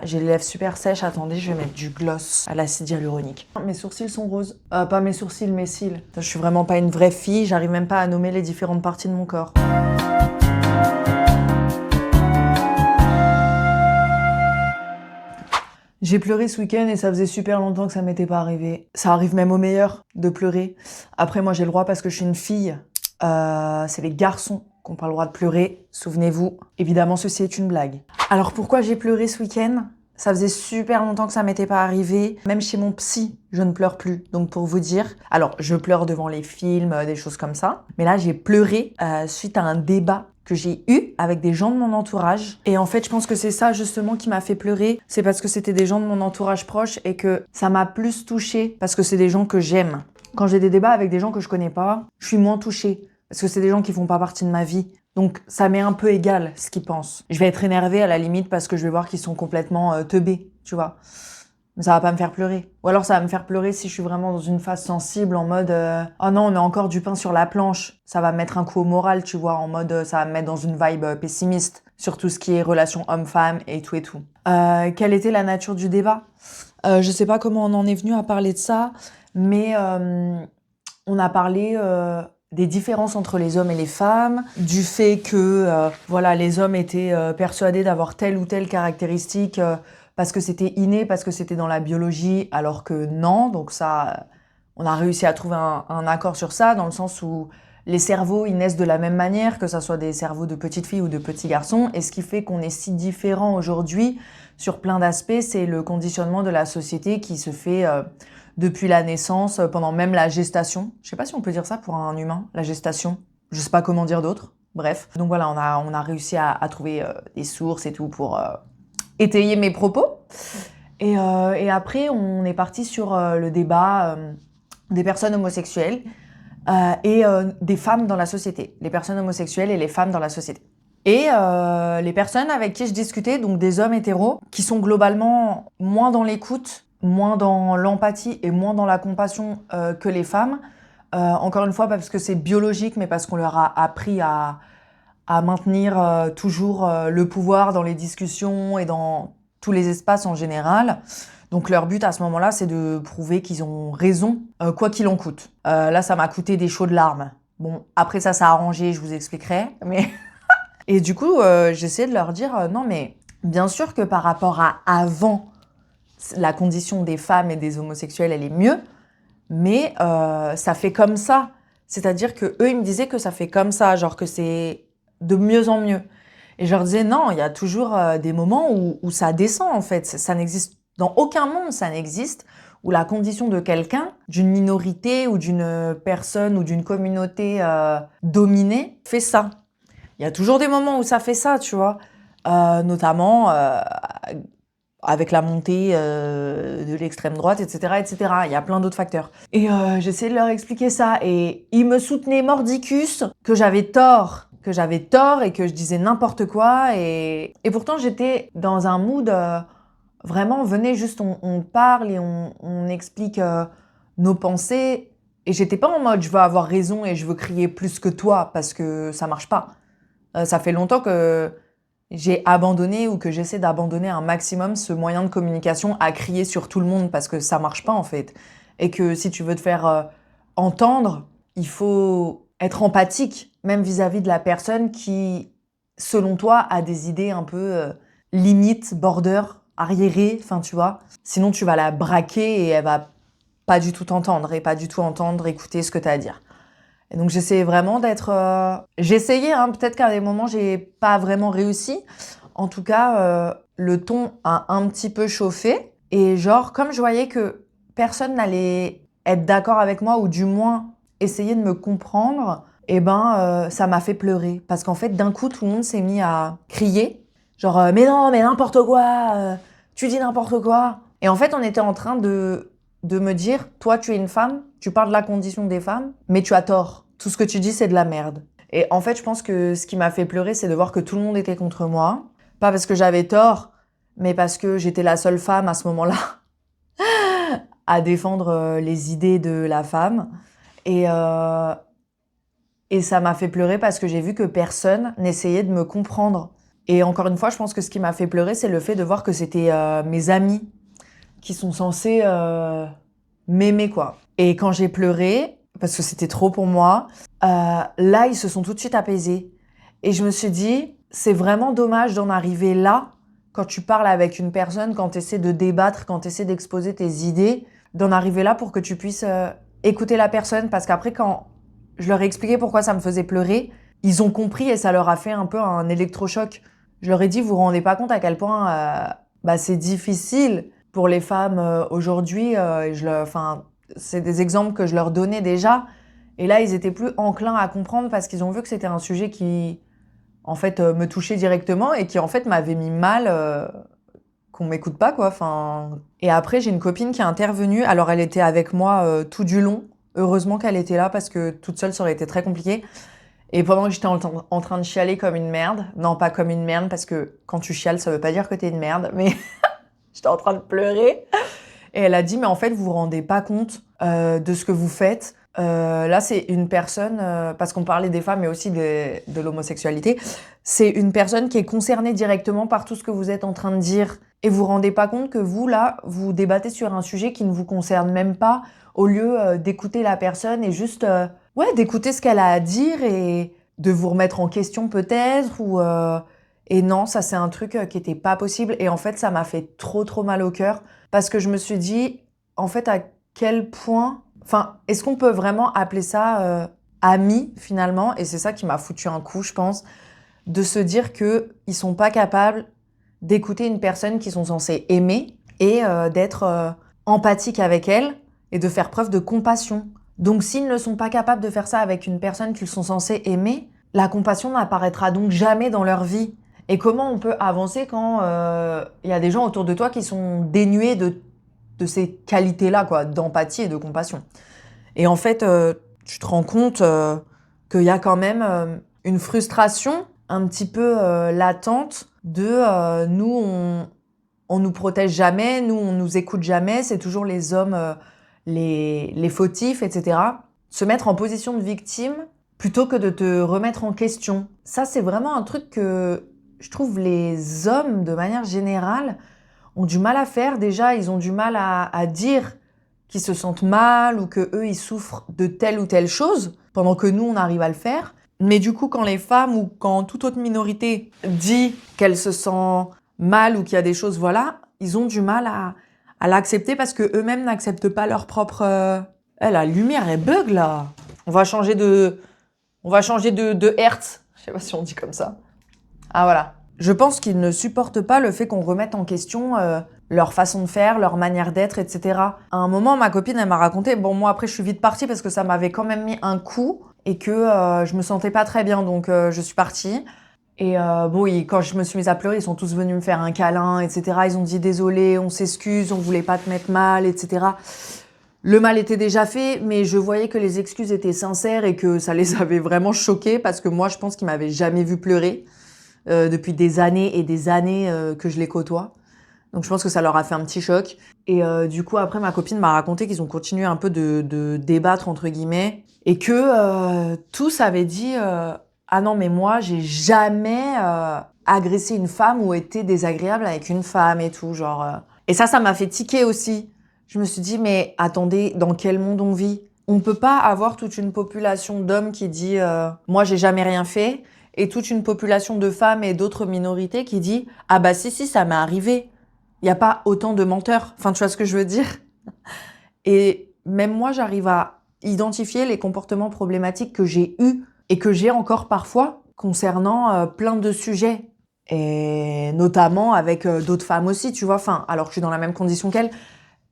J'ai les lèvres super sèches, attendez, je vais mettre du gloss à l'acide hyaluronique. Mes sourcils sont roses. Pas mes sourcils, mes cils. Je suis vraiment pas une vraie fille, j'arrive même pas à nommer les différentes parties de mon corps. J'ai pleuré ce week-end et ça faisait super longtemps que ça m'était pas arrivé. Ça arrive même aux meilleurs de pleurer. Après, moi j'ai le droit parce que je suis une fille. C'est les garçons qui n'ont pas le droit de pleurer, souvenez-vous. Évidemment, ceci est une blague. Alors pourquoi j'ai pleuré ce week-end ? Ça faisait super longtemps que ça m'était pas arrivé. Même chez mon psy, je ne pleure plus. Donc pour vous dire, alors je pleure devant les films, des choses comme ça. Mais là, j'ai pleuré suite à un débat que j'ai eu avec des gens de mon entourage. Et en fait, je pense que c'est ça justement qui m'a fait pleurer. C'est parce que c'était des gens de mon entourage proche et que ça m'a plus touchée parce que c'est des gens que j'aime. Quand j'ai des débats avec des gens que je connais pas, je suis moins touchée parce que c'est des gens qui font pas partie de ma vie. Donc ça m'est un peu égal ce qu'ils pensent. Je vais être énervée à la limite parce que je vais voir qu'ils sont complètement teubés, tu vois. Mais ça va pas me faire pleurer. Ou alors ça va me faire pleurer si je suis vraiment dans une phase sensible en mode oh non, on a encore du pain sur la planche. Ça va me mettre un coup au moral, tu vois, en mode ça va me mettre dans une vibe pessimiste sur tout ce qui est relation homme-femme et tout et tout. Quelle était la nature du débat ? Je sais pas comment on en est venu à parler de ça, mais on a parlé des différences entre les hommes et les femmes, du fait que voilà, les hommes étaient persuadés d'avoir telle ou telle caractéristique parce que c'était inné, parce que c'était dans la biologie, alors que non. Donc ça, on a réussi à trouver un accord sur ça, dans le sens où les cerveaux, ils naissent de la même manière, que ça soit des cerveaux de petites filles ou de petits garçons. Et ce qui fait qu'on est si différents aujourd'hui, sur plein d'aspects, c'est le conditionnement de la société qui se fait depuis la naissance, pendant même la gestation. Je sais pas si on peut dire ça pour un humain, la gestation. Je sais pas comment dire d'autre. Bref. Donc voilà, on a réussi à trouver des sources et tout pour étayer mes propos. Et après, on est parti sur le débat des personnes homosexuelles et des femmes dans la société. Les personnes homosexuelles et les femmes dans la société. Et les personnes avec qui je discutais, donc des hommes hétéros, qui sont globalement moins dans l'écoute, moins dans l'empathie et moins dans la compassion que les femmes. Encore une fois, pas parce que c'est biologique, mais parce qu'on leur a appris à maintenir toujours le pouvoir dans les discussions et dans tous les espaces en général. Donc leur but à ce moment-là, c'est de prouver qu'ils ont raison, quoi qu'il en coûte. Là, ça m'a coûté des chaudes larmes. Bon, après ça a arrangé, je vous expliquerai, mais... Et du coup, j'essayais de leur dire, non mais bien sûr que par rapport à avant, la condition des femmes et des homosexuels, elle est mieux, mais ça fait comme ça. C'est-à-dire que eux, ils me disaient que ça fait comme ça, genre que c'est de mieux en mieux. Et je leur disais, non, il y a toujours des moments où ça descend, en fait. Ça n'existe, dans aucun monde, ça n'existe, où la condition de quelqu'un, d'une minorité ou d'une personne ou d'une communauté dominée, fait ça. Il y a toujours des moments où ça fait ça, tu vois. Notamment avec la montée de l'extrême droite, etc., etc. Il y a plein d'autres facteurs. Et j'essayais de leur expliquer ça. Et ils me soutenaient mordicus que j'avais tort et que je disais n'importe quoi. Et pourtant, j'étais dans un mood vraiment, venez juste, on parle et on explique nos pensées. Et j'étais pas en mode je veux avoir raison et je veux crier plus que toi parce que ça marche pas. Ça fait longtemps que j'ai abandonné ou que j'essaie d'abandonner un maximum ce moyen de communication à crier sur tout le monde parce que ça marche pas en fait. Et que si tu veux te faire entendre, il faut être empathique, même vis-à-vis de la personne qui, selon toi, a des idées un peu limite, border, arriérées, enfin tu vois. Sinon tu vas la braquer et elle va pas du tout t'entendre et pas du tout entendre, écouter ce que tu as à dire. Et donc j'essayais vraiment d'être... J'essayais, hein, peut-être qu'à des moments j'ai pas vraiment réussi. En tout cas, le ton a un petit peu chauffé. Et genre, comme je voyais que personne n'allait être d'accord avec moi, ou du moins essayer de me comprendre, eh ben ça m'a fait pleurer. Parce qu'en fait, d'un coup, tout le monde s'est mis à crier. Genre, mais non, mais n'importe quoi, tu dis n'importe quoi. Et en fait, on était en train de me dire, toi tu es une femme, tu parles de la condition des femmes, mais tu as tort. Tout ce que tu dis, c'est de la merde. Et en fait, je pense que ce qui m'a fait pleurer, c'est de voir que tout le monde était contre moi. Pas parce que j'avais tort, mais parce que j'étais la seule femme à ce moment-là à défendre les idées de la femme. Et ça m'a fait pleurer parce que j'ai vu que personne n'essayait de me comprendre. Et encore une fois, je pense que ce qui m'a fait pleurer, c'est le fait de voir que c'était mes amis qui sont censés m'aimer, quoi. Et quand j'ai pleuré, parce que c'était trop pour moi, là, ils se sont tout de suite apaisés. Et je me suis dit, c'est vraiment dommage d'en arriver là, quand tu parles avec une personne, quand tu essaies de débattre, quand tu essaies d'exposer tes idées, d'en arriver là pour que tu puisses écouter la personne. Parce qu'après, quand je leur ai expliqué pourquoi ça me faisait pleurer, ils ont compris et ça leur a fait un peu un électrochoc. Je leur ai dit, vous vous rendez pas compte à quel point c'est difficile pour les femmes aujourd'hui. C'est des exemples que je leur donnais déjà. Et là, ils étaient plus enclins à comprendre parce qu'ils ont vu que c'était un sujet qui, en fait, me touchait directement et qui, en fait, m'avait mis mal qu'on m'écoute pas, quoi. Et après, j'ai une copine qui est intervenue. Alors, elle était avec moi tout du long. Heureusement qu'elle était là parce que toute seule, ça aurait été très compliqué. Et pendant que j'étais en train de chialer comme une merde, non, pas comme une merde, parce que quand tu chiales, ça veut pas dire que t'es une merde, mais j'étais en train de pleurer. Et elle a dit, mais en fait, vous vous rendez pas compte de ce que vous faites. Là, c'est une personne, parce qu'on parlait des femmes, mais aussi de l'homosexualité, c'est une personne qui est concernée directement par tout ce que vous êtes en train de dire. Et vous vous rendez pas compte que vous, là, vous débattez sur un sujet qui ne vous concerne même pas, au lieu d'écouter la personne et juste, d'écouter ce qu'elle a à dire et de vous remettre en question peut-être, Et non, ça, c'est un truc qui était pas possible. Et en fait, ça m'a fait trop, trop mal au cœur. Parce que je me suis dit, en fait, à quel point... Enfin, est-ce qu'on peut vraiment appeler ça ami, finalement? Et c'est ça qui m'a foutu un coup, je pense, de se dire qu'ils sont pas capables d'écouter une personne qu'ils sont censés aimer et d'être empathique avec elle et de faire preuve de compassion. Donc, s'ils ne sont pas capables de faire ça avec une personne qu'ils sont censés aimer, la compassion n'apparaîtra donc jamais dans leur vie. Et comment on peut avancer quand y a des gens autour de toi qui sont dénués de ces qualités-là, quoi, d'empathie et de compassion. Et en fait, tu te rends compte qu'il y a quand même une frustration un petit peu latente de nous, on nous protège jamais, nous, on nous écoute jamais, c'est toujours les hommes les fautifs, etc. Se mettre en position de victime plutôt que de te remettre en question. Ça, c'est vraiment un truc que je trouve les hommes, de manière générale, ont du mal à faire. Déjà, ils ont du mal à dire qu'ils se sentent mal ou que eux ils souffrent de telle ou telle chose, pendant que nous, on arrive à le faire. Mais du coup, quand les femmes ou quand toute autre minorité dit qu'elle se sent mal ou qu'il y a des choses, voilà, ils ont du mal à l'accepter parce que eux-mêmes n'acceptent pas leur propre... la lumière, elle bug, là. On va changer de hertz. Je sais pas si on dit comme ça. Ah, voilà. Je pense qu'ils ne supportent pas le fait qu'on remette en question leur façon de faire, leur manière d'être, etc. À un moment, ma copine, elle m'a raconté, bon, moi, après, je suis vite partie parce que ça m'avait quand même mis un coup et que je me sentais pas très bien, donc je suis partie. Et quand je me suis mise à pleurer, ils sont tous venus me faire un câlin, etc. Ils ont dit, désolé, on s'excuse, on voulait pas te mettre mal, etc. Le mal était déjà fait, mais je voyais que les excuses étaient sincères et que ça les avait vraiment choqués parce que moi, je pense qu'ils m'avaient jamais vu pleurer. Depuis des années et des années que je les côtoie. Donc je pense que ça leur a fait un petit choc. Et du coup, après, ma copine m'a raconté qu'ils ont continué un peu de débattre, entre guillemets, et que tous avaient dit ah non, mais moi, j'ai jamais agressé une femme ou été désagréable avec une femme et tout, genre... Et ça m'a fait tiquer aussi. Je me suis dit, mais attendez, dans quel monde on vit? On peut pas avoir toute une population d'hommes qui dit moi, j'ai jamais rien fait », et toute une population de femmes et d'autres minorités qui dit « Ah bah si, ça m'est arrivé ». Il n'y a pas autant de menteurs. Enfin, tu vois ce que je veux dire? Et même moi, j'arrive à identifier les comportements problématiques que j'ai eus et que j'ai encore parfois concernant plein de sujets. Et notamment avec d'autres femmes aussi, tu vois. Enfin, alors que je suis dans la même condition qu'elles,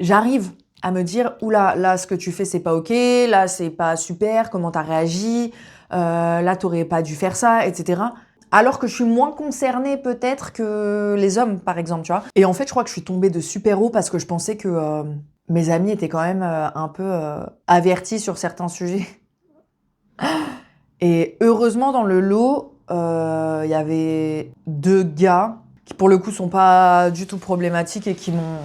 j'arrive à me dire « Oula, là, ce que tu fais, c'est pas ok. Là, c'est pas super. Comment t'as réagi ? Là, t'aurais pas dû faire ça, etc. » Alors que je suis moins concernée peut-être que les hommes, par exemple, tu vois. Et en fait, je crois que je suis tombée de super haut parce que je pensais que mes amis étaient quand même un peu avertis sur certains sujets. Et heureusement, dans le lot, il y avait 2 gars qui, pour le coup, sont pas du tout problématiques et qui m'ont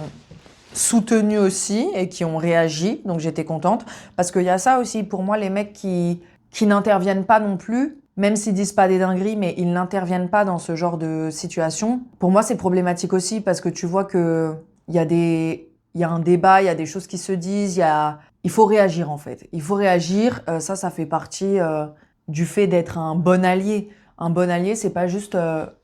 soutenue aussi et qui ont réagi. Donc, j'étais contente. Parce qu'il y a ça aussi, pour moi, les mecs qui n'interviennent pas non plus, même s'ils disent pas des dingueries, mais ils n'interviennent pas dans ce genre de situation. Pour moi, c'est problématique aussi parce que tu vois que il y a un débat, il y a des choses qui se disent, il faut réagir en fait. Il faut réagir. Ça fait partie du fait d'être un bon allié. Un bon allié, c'est pas juste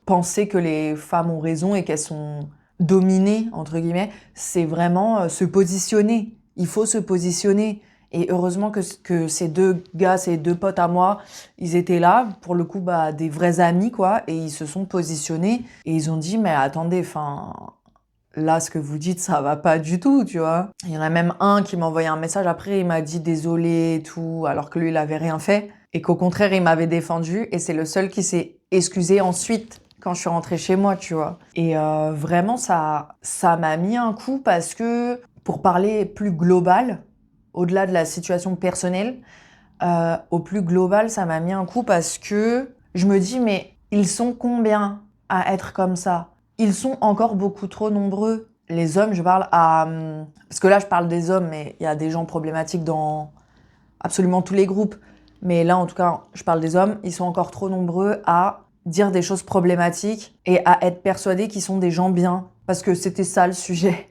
penser que les femmes ont raison et qu'elles sont dominées entre guillemets. C'est vraiment se positionner. Il faut se positionner. Et heureusement que ces deux gars, ces deux potes à moi, ils étaient là, pour le coup, bah, des vrais amis, quoi, et ils se sont positionnés, et ils ont dit, mais attendez, enfin, là, ce que vous dites, ça va pas du tout, tu vois. Il y en a même un qui m'a envoyé un message après, il m'a dit désolé et tout, alors que lui, il avait rien fait, et qu'au contraire, il m'avait défendu, et c'est le seul qui s'est excusé ensuite, quand je suis rentrée chez moi, tu vois. Et vraiment, ça m'a mis un coup parce que, pour parler plus global, au-delà de la situation personnelle, au plus global, ça m'a mis un coup parce que je me dis, mais ils sont combien à être comme ça? Ils sont encore beaucoup trop nombreux. Les hommes, je parle à... Parce que là, je parle des hommes, mais il y a des gens problématiques dans absolument tous les groupes. Mais là, en tout cas, je parle des hommes. Ils sont encore trop nombreux à dire des choses problématiques et à être persuadés qu'ils sont des gens bien. Parce que c'était ça le sujet.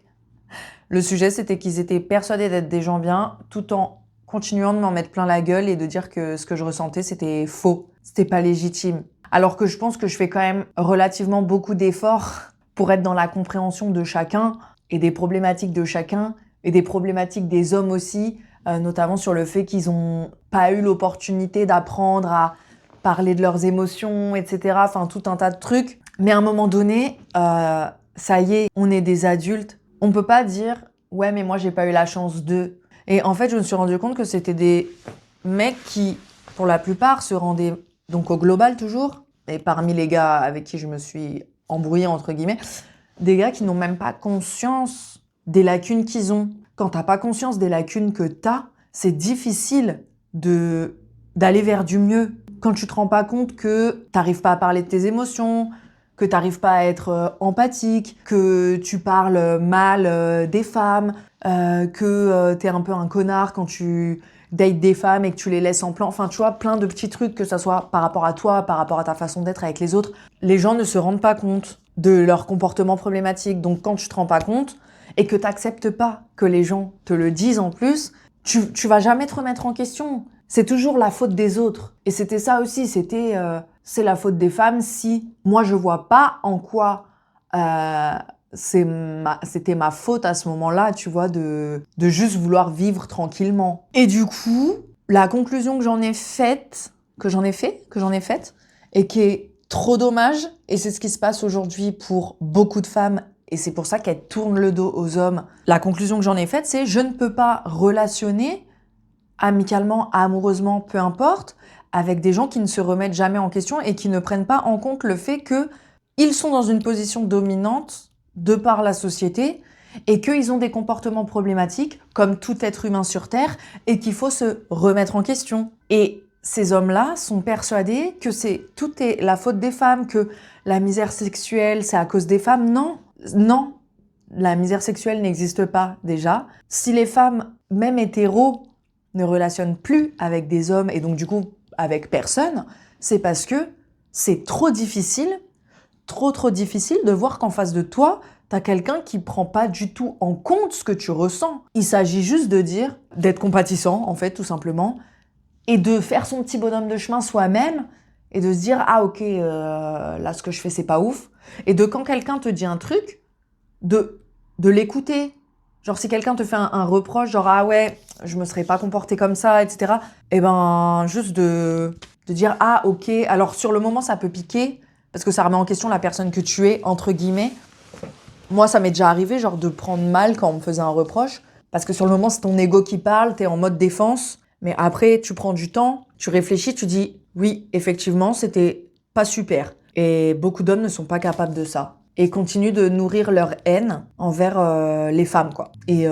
Le sujet, c'était qu'ils étaient persuadés d'être des gens bien, tout en continuant de m'en mettre plein la gueule et de dire que ce que je ressentais, c'était faux. C'était pas légitime. Alors que je pense que je fais quand même relativement beaucoup d'efforts pour être dans la compréhension de chacun et des problématiques de chacun et des problématiques des hommes aussi, notamment sur le fait qu'ils ont pas eu l'opportunité d'apprendre à parler de leurs émotions, etc. Enfin, tout un tas de trucs. Mais à un moment donné, ça y est, on est des adultes. On peut pas dire « Ouais, mais moi, j'ai pas eu la chance de... » Et en fait, je me suis rendu compte que c'était des mecs qui, pour la plupart, se rendaient, donc au global toujours, et parmi les gars avec qui je me suis embrouillée, entre guillemets, des gars qui n'ont même pas conscience des lacunes qu'ils ont. Quand t'as pas conscience des lacunes que t'as, c'est difficile d'aller vers du mieux. Quand tu te rends pas compte que t'arrives pas à parler de tes émotions, que t'arrives pas à être empathique, que tu parles mal des femmes, que t'es un peu un connard quand tu dates des femmes et que tu les laisses en plan. Enfin, tu vois, plein de petits trucs, que ça soit par rapport à toi, par rapport à ta façon d'être avec les autres. Les gens ne se rendent pas compte de leur comportement problématique. Donc, quand tu te rends pas compte et que t'acceptes pas que les gens te le disent en plus, tu vas jamais te remettre en question. C'est toujours la faute des autres. Et c'était ça aussi, c'est la faute des femmes si moi je vois pas en quoi c'était ma faute à ce moment-là, tu vois, de juste vouloir vivre tranquillement. Et du coup, la conclusion que j'en ai faite, et qui est trop dommage, et c'est ce qui se passe aujourd'hui pour beaucoup de femmes, et c'est pour ça qu'elles tournent le dos aux hommes. La conclusion que j'en ai faite, c'est je ne peux pas relationner amicalement, amoureusement, peu importe, avec des gens qui ne se remettent jamais en question et qui ne prennent pas en compte le fait qu'ils sont dans une position dominante de par la société et qu'ils ont des comportements problématiques comme tout être humain sur Terre et qu'il faut se remettre en question. Et ces hommes-là sont persuadés que tout est la faute des femmes, que la misère sexuelle, c'est à cause des femmes. Non, non, la misère sexuelle n'existe pas déjà. Si les femmes, même hétéros, ne relationnent plus avec des hommes et donc du coup avec personne, c'est parce que c'est trop difficile de voir qu'en face de toi, t'as quelqu'un qui prend pas du tout en compte ce que tu ressens. Il s'agit juste de dire, d'être compatissant en fait tout simplement, et de faire son petit bonhomme de chemin soi-même, et de se dire ah ok, là ce que je fais c'est pas ouf, et de quand quelqu'un te dit un truc, de l'écouter. Genre si quelqu'un te fait un reproche, genre ah ouais, je me serais pas comportée comme ça, etc. Et ben juste de dire ah ok, alors sur le moment ça peut piquer, parce que ça remet en question la personne que tu es, entre guillemets. Moi ça m'est déjà arrivé genre de prendre mal quand on me faisait un reproche, parce que sur le moment c'est ton ego qui parle, t'es en mode défense, mais après tu prends du temps, tu réfléchis, tu dis oui effectivement c'était pas super. Et beaucoup d'hommes ne sont pas capables de ça. Et continuent de nourrir leur haine envers les femmes, quoi. Et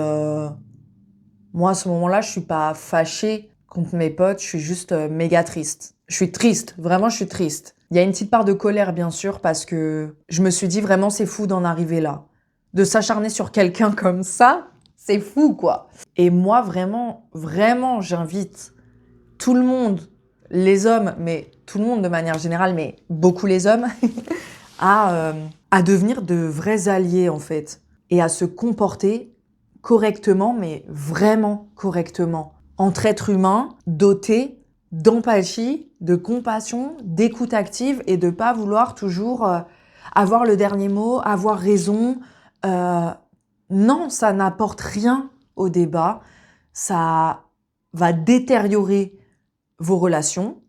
moi, à ce moment-là, je suis pas fâchée contre mes potes, je suis juste méga triste. Je suis triste, vraiment, je suis triste. Il y a une petite part de colère, bien sûr, parce que je me suis dit vraiment, c'est fou d'en arriver là. De s'acharner sur quelqu'un comme ça, c'est fou, quoi. Et moi, vraiment, vraiment, j'invite tout le monde, les hommes, mais tout le monde de manière générale, mais beaucoup les hommes, à devenir de vrais alliés en fait, et à se comporter correctement, mais vraiment correctement, entre êtres humains dotés d'empathie, de compassion, d'écoute active et de pas vouloir toujours avoir le dernier mot, avoir raison. Non, ça n'apporte rien au débat. Ça va détériorer vos relations.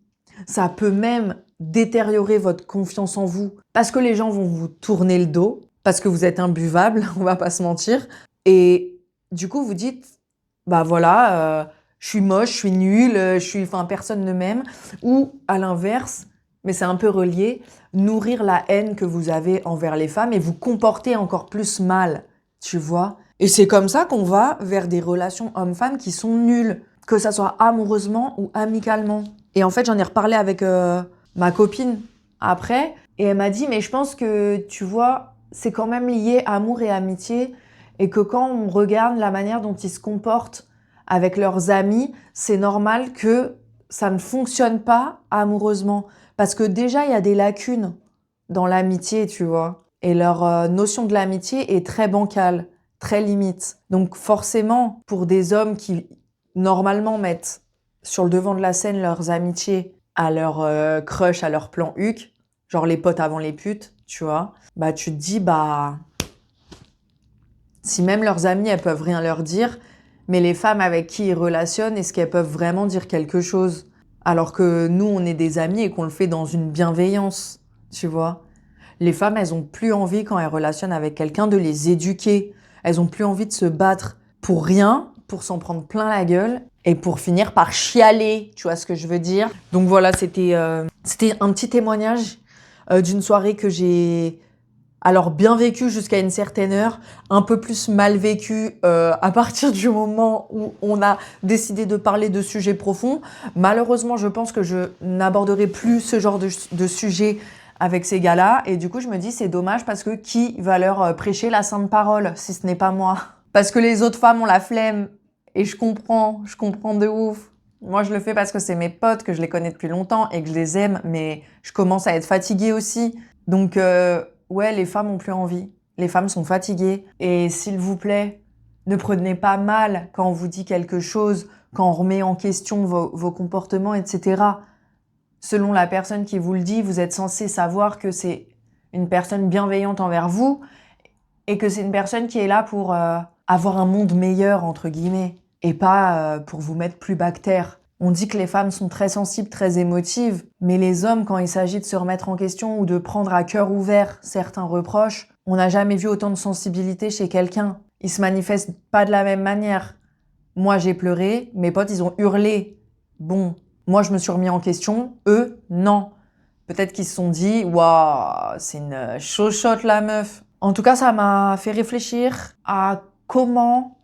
Ça peut même détériorer votre confiance en vous parce que les gens vont vous tourner le dos, parce que vous êtes imbuvable, on va pas se mentir. Et du coup, vous dites, bah voilà, je suis moche, je suis nulle, personne ne m'aime. Ou à l'inverse, mais c'est un peu relié, nourrir la haine que vous avez envers les femmes et vous comporter encore plus mal, tu vois. Et c'est comme ça qu'on va vers des relations hommes-femmes qui sont nulles, que ça soit amoureusement ou amicalement. Et en fait, j'en ai reparlé avec ma copine après, et elle m'a dit, mais je pense que, tu vois, c'est quand même lié amour et amitié, et que quand on regarde la manière dont ils se comportent avec leurs amis, c'est normal que ça ne fonctionne pas amoureusement. Parce que déjà, il y a des lacunes dans l'amitié, tu vois. Et leur notion de l'amitié est très bancale, très limite. Donc forcément, pour des hommes qui, normalement, mettent sur le devant de la scène leurs amitiés à leur crush, à leur plan huc, genre les potes avant les putes, tu vois, bah tu te dis, bah... Si même leurs amis, elles peuvent rien leur dire, mais les femmes avec qui ils relationnent, est-ce qu'elles peuvent vraiment dire quelque chose? Alors que nous, on est des amis et qu'on le fait dans une bienveillance, tu vois. Les femmes, elles ont plus envie, quand elles relationnent avec quelqu'un, de les éduquer. Elles ont plus envie de se battre pour rien, pour s'en prendre plein la gueule et pour finir par chialer, tu vois ce que je veux dire? Donc voilà, c'était un petit témoignage d'une soirée que j'ai... Alors bien vécu jusqu'à une certaine heure, un peu plus mal vécu à partir du moment où on a décidé de parler de sujets profonds. Malheureusement, je pense que je n'aborderai plus ce genre de sujet avec ces gars-là. Et du coup, je me dis, c'est dommage parce que qui va leur prêcher la sainte parole si ce n'est pas moi? Parce que les autres femmes ont la flemme. Et je comprends de ouf. Moi, je le fais parce que c'est mes potes, que je les connais depuis longtemps et que je les aime, mais je commence à être fatiguée aussi. Donc... ouais, les femmes ont plus envie. Les femmes sont fatiguées. Et s'il vous plaît, ne prenez pas mal quand on vous dit quelque chose, quand on remet en question vos comportements, etc. Selon la personne qui vous le dit, vous êtes censé savoir que c'est une personne bienveillante envers vous et que c'est une personne qui est là pour avoir un monde meilleur, entre guillemets, et pas pour vous mettre plus bactère. On dit que les femmes sont très sensibles, très émotives, mais les hommes, quand il s'agit de se remettre en question ou de prendre à cœur ouvert certains reproches, on n'a jamais vu autant de sensibilité chez quelqu'un. Ils se manifestent pas de la même manière. Moi, j'ai pleuré, mes potes, ils ont hurlé. Bon, moi, je me suis remis en question, eux, non. Peut-être qu'ils se sont dit, waouh, c'est une chochotte la meuf. En tout cas, ça m'a fait réfléchir à comment,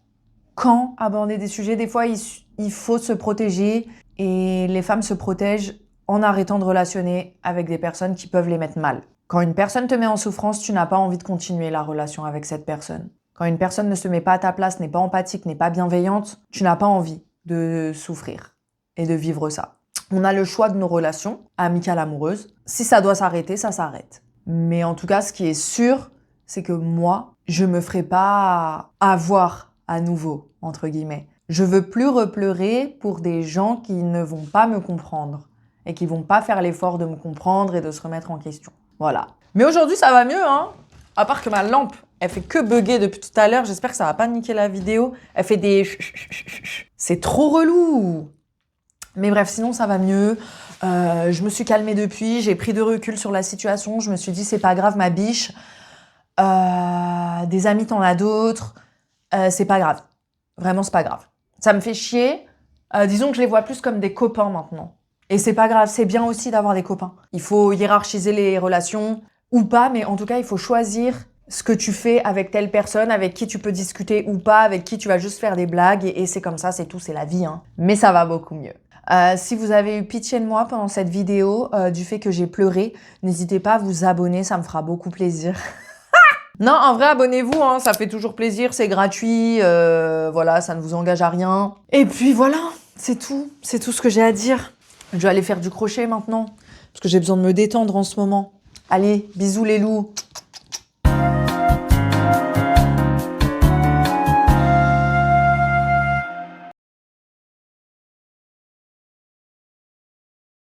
quand aborder des sujets. Des fois, il faut se protéger et les femmes se protègent en arrêtant de relationner avec des personnes qui peuvent les mettre mal. Quand une personne te met en souffrance, tu n'as pas envie de continuer la relation avec cette personne. Quand une personne ne se met pas à ta place, n'est pas empathique, n'est pas bienveillante, tu n'as pas envie de souffrir et de vivre ça. On a le choix de nos relations, amicales, amoureuses. Si ça doit s'arrêter, ça s'arrête. Mais en tout cas, ce qui est sûr, c'est que moi, je me ferai pas avoir à nouveau, entre guillemets. Je veux plus repleurer pour des gens qui ne vont pas me comprendre et qui vont pas faire l'effort de me comprendre et de se remettre en question. Voilà. Mais aujourd'hui, ça va mieux, hein. À part que ma lampe, elle fait que bugger depuis tout à l'heure. J'espère que ça va pas niquer la vidéo. Elle fait des... C'est trop relou. Mais bref, sinon, ça va mieux. Je me suis calmée depuis. J'ai pris de recul sur la situation. Je me suis dit, c'est pas grave, ma biche. Des amis, t'en as d'autres. C'est pas grave. Vraiment, c'est pas grave. Ça me fait chier. Disons que je les vois plus comme des copains maintenant. Et c'est pas grave, c'est bien aussi d'avoir des copains. Il faut hiérarchiser les relations, ou pas, mais en tout cas, il faut choisir ce que tu fais avec telle personne, avec qui tu peux discuter ou pas, avec qui tu vas juste faire des blagues, et c'est comme ça, c'est tout, c'est la vie, hein. Mais ça va beaucoup mieux. Si vous avez eu pitié de moi pendant cette vidéo, du fait que j'ai pleuré, n'hésitez pas à vous abonner, ça me fera beaucoup plaisir. Non, en vrai, abonnez-vous, hein, ça fait toujours plaisir, c'est gratuit, voilà, ça ne vous engage à rien. Et puis voilà, c'est tout ce que j'ai à dire. Je vais aller faire du crochet maintenant, parce que j'ai besoin de me détendre en ce moment. Allez, bisous les loups.